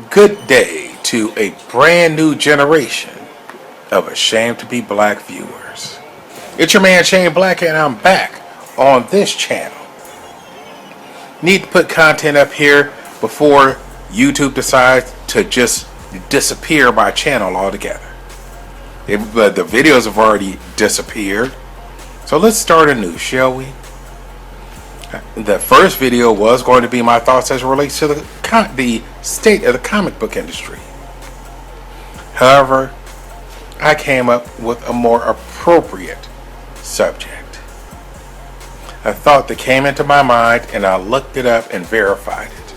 Good day to a brand new generation of ashamed to be black viewers. It's your man Shane Black, and I'm back on this channel. Need to put content up here before YouTube decides to just disappear my channel altogether. The videos have already disappeared, so let's start anew, shall we? The first video was going to be my thoughts as it relates to the state of the comic book industry. However, I came up with a more appropriate subject. A thought that came into my mind, and I looked it up and verified it.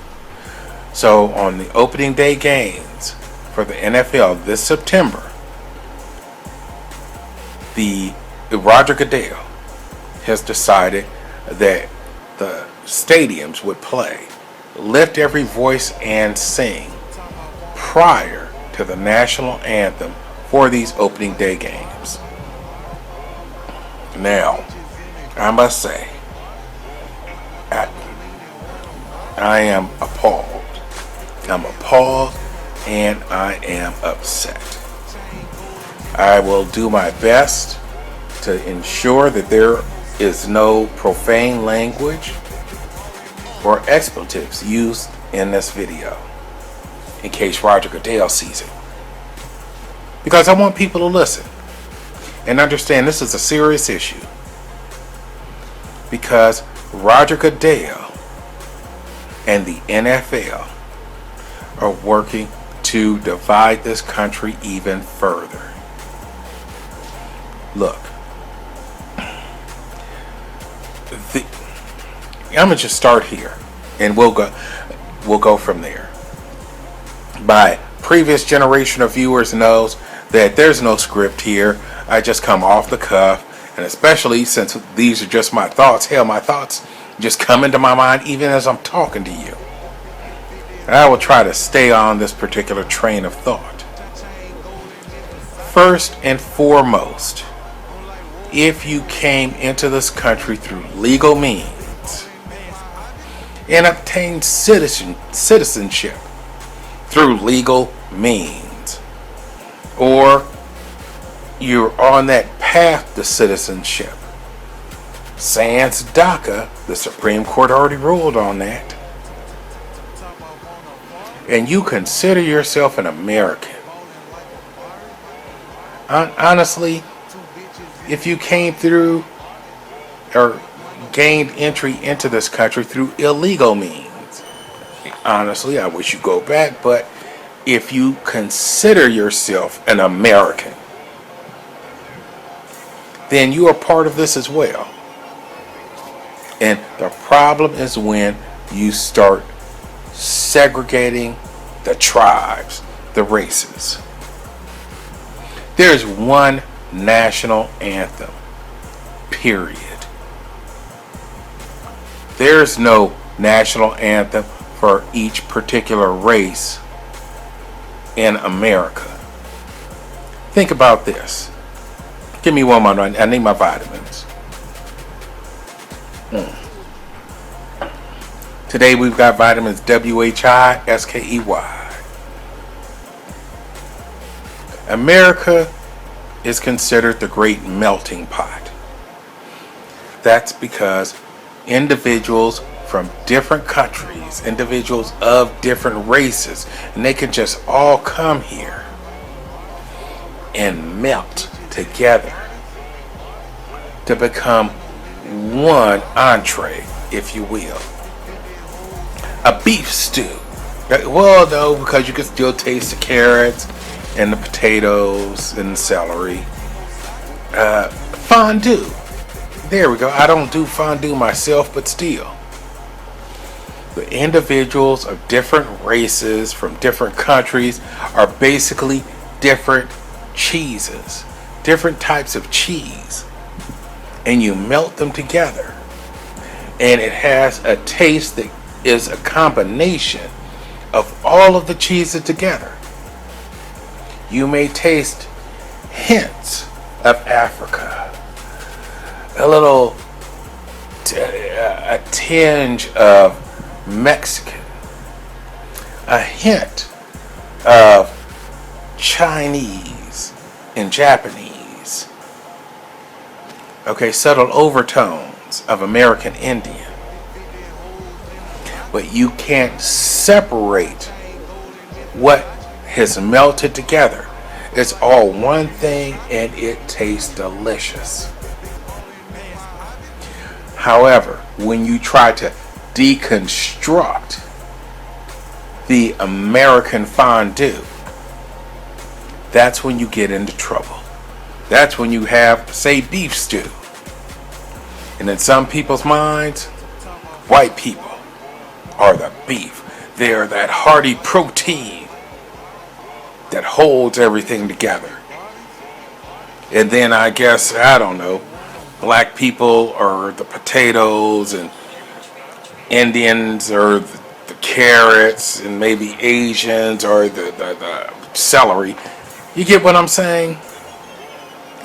So on the opening day games for the NFL this September, the Roger Gooddell has decided that the stadiums would play Lift Every Voice and Sing prior to the national anthem for these opening day games. Now, I must say, I am appalled. I'm appalled and I am upset. I will do my best to ensure that there is no profane language or expletives used in this video, in case Roger Gooddell sees it. Because I want people to listen and understand this is a serious issue. Because Roger Gooddell and the NFL are working to divide this country even further. Look, I'm gonna just start here, and we'll go from there. My previous generation of viewers knows that there's no script here. I just come off the cuff, and especially since these are just my thoughts. Hell, my thoughts just come into my mind even as I'm talking to you. And I will try to stay on this particular train of thought. First and foremost, if you came into this country through legal means and obtained citizenship through legal means, or you're on that path to citizenship, sans DACA, the Supreme Court already ruled on that, and you consider yourself an American, honestly, if you came through or gained entry into this country through illegal means, honestly, I wish you'd go back, but if you consider yourself an American, then you are part of this as well. And the problem is when you start segregating the tribes, the races. There's one national anthem, period. There's no national anthem for each particular race in America. Think about this. Give me one moment. I need my vitamins. Today we've got vitamins WHI, SKEY. America is considered the great melting pot. That's because individuals from different countries, individuals of different races, and they can just all come here and melt together to become one entree, if you will. A beef stew. Well, no, because you can still taste the carrots and the potatoes and the celery. Fondue. There we go. I don't do fondue myself, but still. The individuals of different races from different countries are basically different cheeses, different types of cheese. And you melt them together. And it has a taste that is a combination of all of the cheeses together. You may taste hints of Africa, a little a tinge of Mexican, a hint of Chinese and Japanese. Okay, subtle overtones of American Indian. But you can't separate what has melted together. It's all one thing and it tastes delicious. However, when you try to deconstruct the American fondue, that's when you get into trouble. That's when you have, say, beef stew. And in some people's minds, white people are the beef. They're that hearty protein that holds everything together. And then I guess, I don't know, black people are the potatoes and Indians are the carrots and maybe Asians are the celery. You get what I'm saying?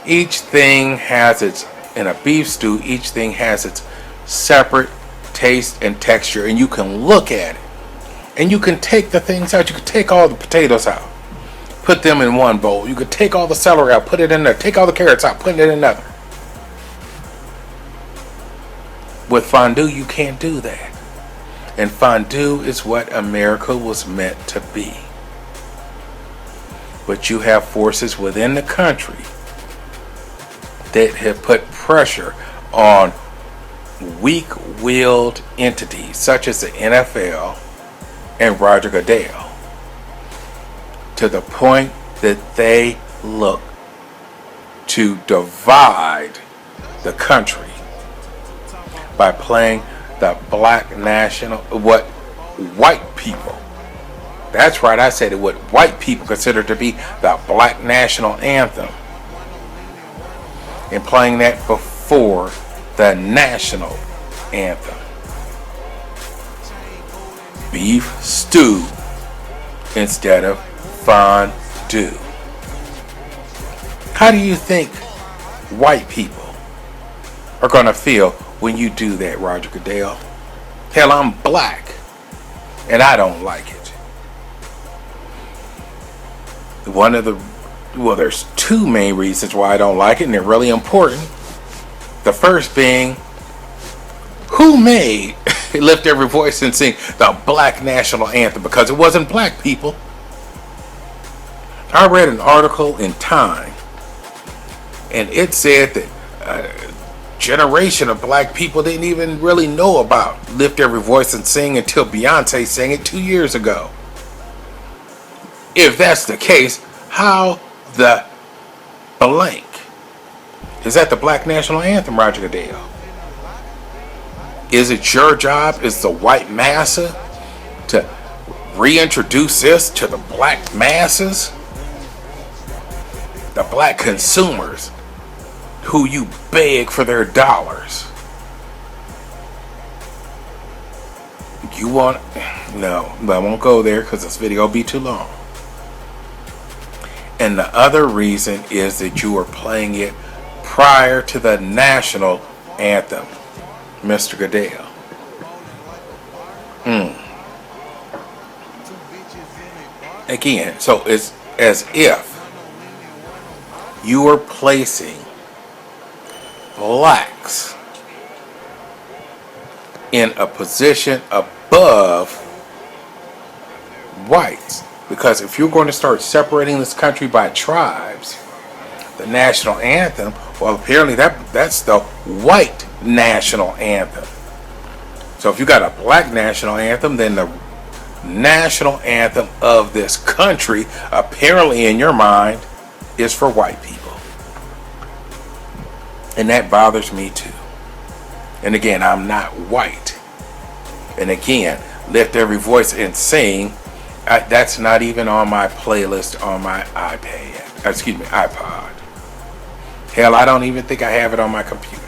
Each thing has its, in a beef stew, each thing has its separate taste and texture, and you can look at it. And you can take the things out. You can take all the potatoes out, put them in one bowl. You could take all the celery out, put it in there. Take all the carrots out, put it in another. With fondue, you can't do that. And fondue is what America was meant to be. But you have forces within the country that have put pressure on weak-willed entities such as the NFL and Roger Gooddell to the point that they look to divide the country by playing the black national, what white people, that's right, I said it, what white people consider to be the black national anthem, and playing that before the national anthem. Beef stew instead of fondue. How do you think white people are going to feel when you do that, Roger Gooddell? Hell, I'm black and I don't like it. There's two main reasons why I don't like it, and they're really important. The first being, who made Lift Every Voice and Sing the black national anthem? Because it wasn't black people. I read an article in Time, and it said that a generation of black people didn't even really know about Lift Every Voice and Sing until Beyonce sang it 2 years ago. If that's the case, how the blank is that the black national anthem, Roger Gooddell? Is it your job as the white massa to reintroduce this to the black masses? The black consumers who you beg for their dollars. You want... No, I won't go there because this video will be too long. And the other reason is that you are playing it prior to the national anthem, Mr. Gooddell. Again, so it's as if you are placing blacks in a position above whites. Because if you're going to start separating this country by tribes, the national anthem, well, apparently that's the white national anthem. So if you got a black national anthem, then the national anthem of this country, apparently in your mind, is for white people. And that bothers me too. And again, I'm not white. And again, Lift Every Voice and Sing, that's not even on my playlist on my iPod. Hell, I don't even think I have it on my computer.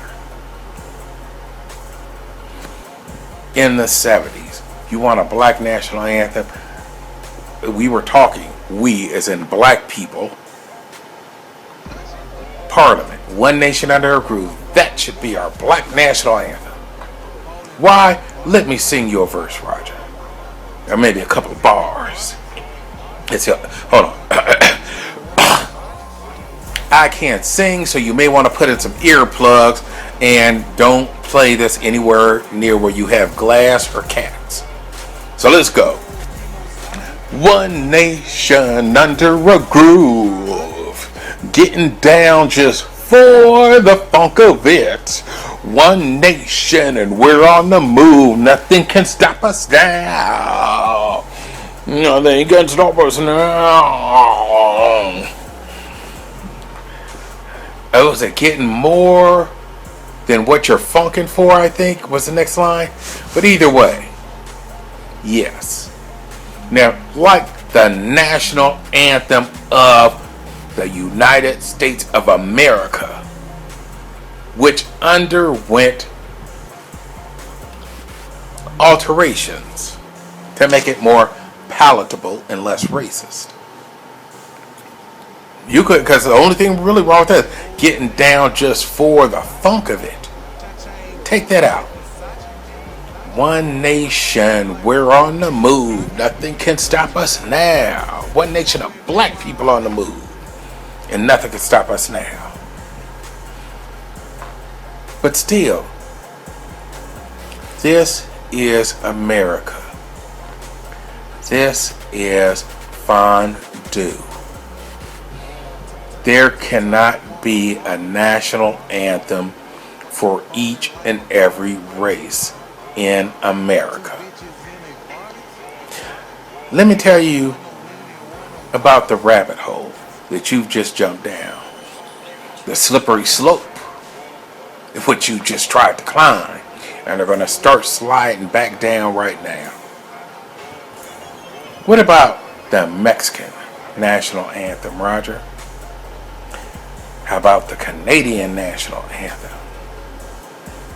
In the 70s, you want a black national anthem? We were talking, we as in black people, Parliament, One Nation Under a Groove, that should be our black national anthem. Why? Let me sing you a verse, Roger. Or maybe a couple of bars. Hold on. I can't sing, so you may want to put in some earplugs, and don't play this anywhere near where you have glass or cats. So let's go. One nation under a groove, getting down just for the funk of it. One nation and we're on the move. Nothing can stop us now. Nothing can stop us now. Oh, is it getting more than what you're funking for, I think, was the next line. But either way, yes. Now, like the national anthem of the United States of America, which underwent alterations to make it more palatable and less racist. You could, because the only thing really wrong with that is getting down just for the funk of it. Take that out. One nation, we're on the move. Nothing can stop us now. One nation of black people on the move. And nothing can stop us now. But still, this is America. This is fondue. There cannot be a national anthem for each and every race in America. Let me tell you about the rabbit hole that you've just jumped down. The slippery slope which you just tried to climb. And they're going to start sliding back down right now. What about the Mexican national anthem, Roger? How about the Canadian national anthem?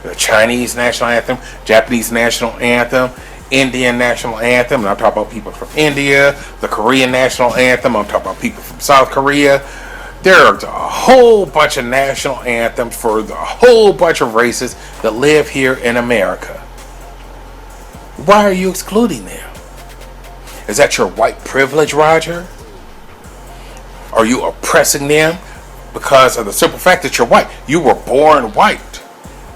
The Chinese national anthem, Japanese national anthem, Indian national anthem, and I'm talking about people from India, the Korean national anthem, I'm talking about people from South Korea. There's a whole bunch of national anthems for the whole bunch of races that live here in America. Why are you excluding them? Is that your white privilege, Roger? Are you oppressing them because of the simple fact that you're white? You were born white.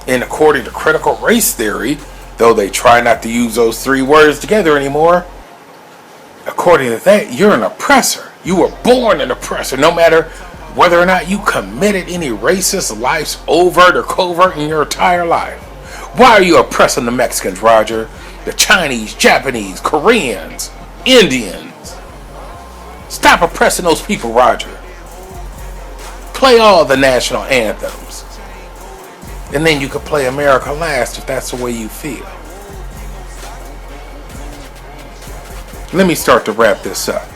And according to critical race theory, though they try not to use those three words together anymore, according to that, you're an oppressor. You were born an oppressor, no matter whether or not you committed any racist lives, overt or covert, in your entire life. Why are you oppressing the Mexicans, Roger? The Chinese, Japanese, Koreans, Indians. Stop oppressing those people, Roger. Play all the national anthems. And then you could play America last if that's the way you feel. Let me start to wrap this up.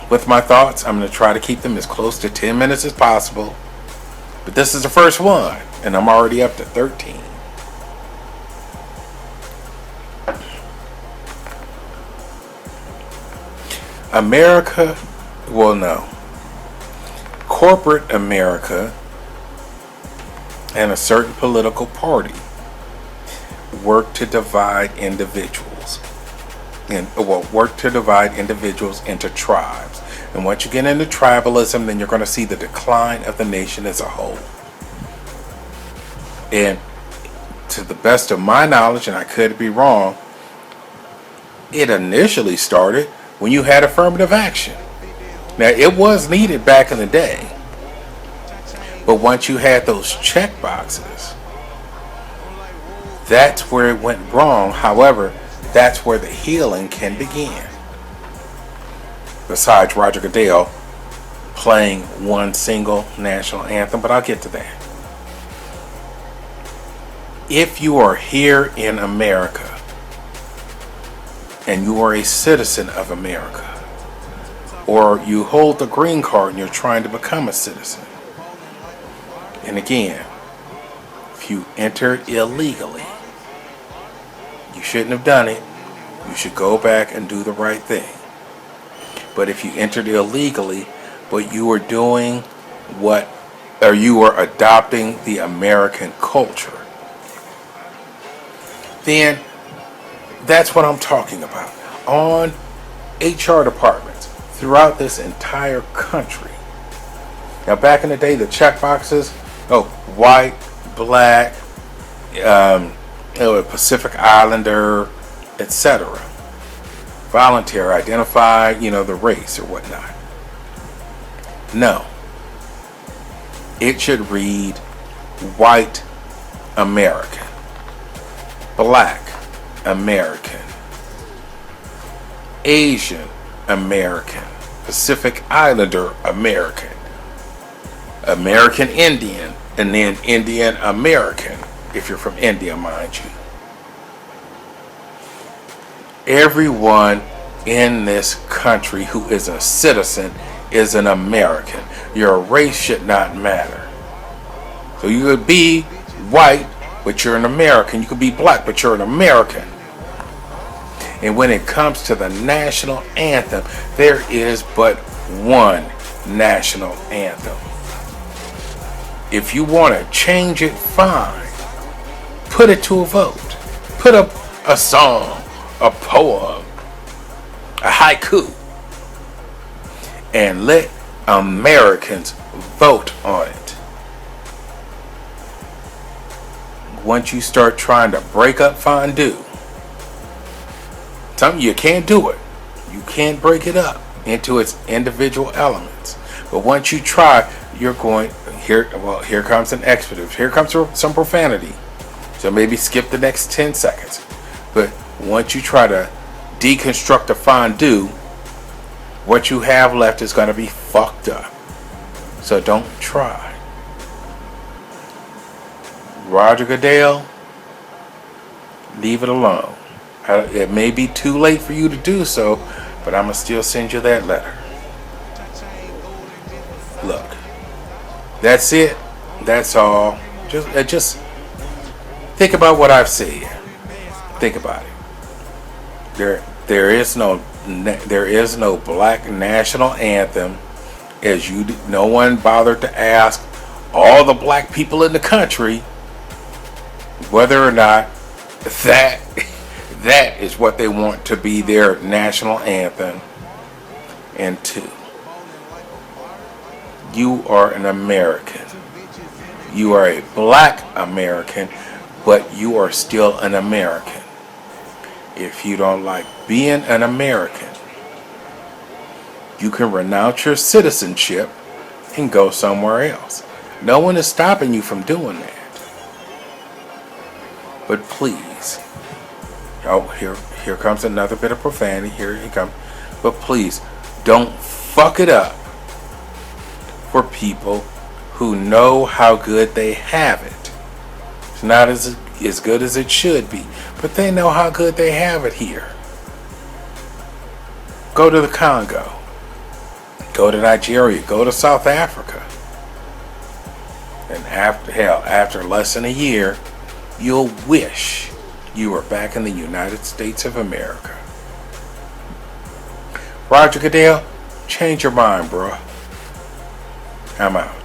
With my thoughts, I'm going to try to keep them as close to 10 minutes as possible. But this is the first one, and I'm already up to 13. America, well, no. Corporate America and a certain political party work to divide individuals into tribes. And once you get into tribalism, then you're going to see the decline of the nation as a whole. And to the best of my knowledge, and I could be wrong, it initially started when you had affirmative action. Now, it was needed back in the day. But once you had those check boxes, that's where it went wrong. However, that's where the healing can begin. Besides Roger Gooddell playing one single national anthem, but I'll get to that. If you are here in America and you are a citizen of America, or you hold the green card and you're trying to become a citizen, and again, if you entered illegally, you shouldn't have done it. You should go back and do the right thing. But if you entered illegally, but you were doing you were adopting the American culture, then that's what I'm talking about. On HR departments throughout this entire country. Now, back in the day, the check boxes, white, black, Pacific Islander, etc. Voluntary, identify, the race or whatnot. No. It should read white American, black American, Asian American, Pacific Islander American, American Indian, and then Indian American, if you're from India, mind you. Everyone in this country who is a citizen is an American. Your race should not matter. So you could be white, but you're an American. You could be black, but you're an American. And when it comes to the national anthem, there is but one national anthem. If you want to change it, fine. Put it to a vote. Put up a song, a poem, a haiku, and let Americans vote on it. Once you start trying to break up fondue, you can't do it. You can't break it up into its individual elements. But once you try, you're going, here comes an expletive. Here comes some profanity. So maybe skip the next 10 seconds. But once you try to deconstruct a fondue, what you have left is going to be fucked up. So don't try. Roger Gooddell, leave it alone. It may be too late for you to do so, but I'm going to still send you that letter. Look, that's it. That's all. Just think about what I've said. Think about it. There is no black national anthem, as no one bothered to ask all the black people in the country whether or not that is what they want to be their national anthem. And two, you are an American. You are a black American, but you are still an American. If you don't like being an American, you can renounce your citizenship and go somewhere else. No one is stopping you from doing that. But please, here comes another bit of profanity. Here he comes. But please, don't fuck it up for people who know how good they have it. It's not as good as it should be, but they know how good they have it here. Go to the Congo. Go to Nigeria. Go to South Africa. And after less than a year, you'll wish you were back in the United States of America. Roger Gooddell, change your mind, bro. I'm out.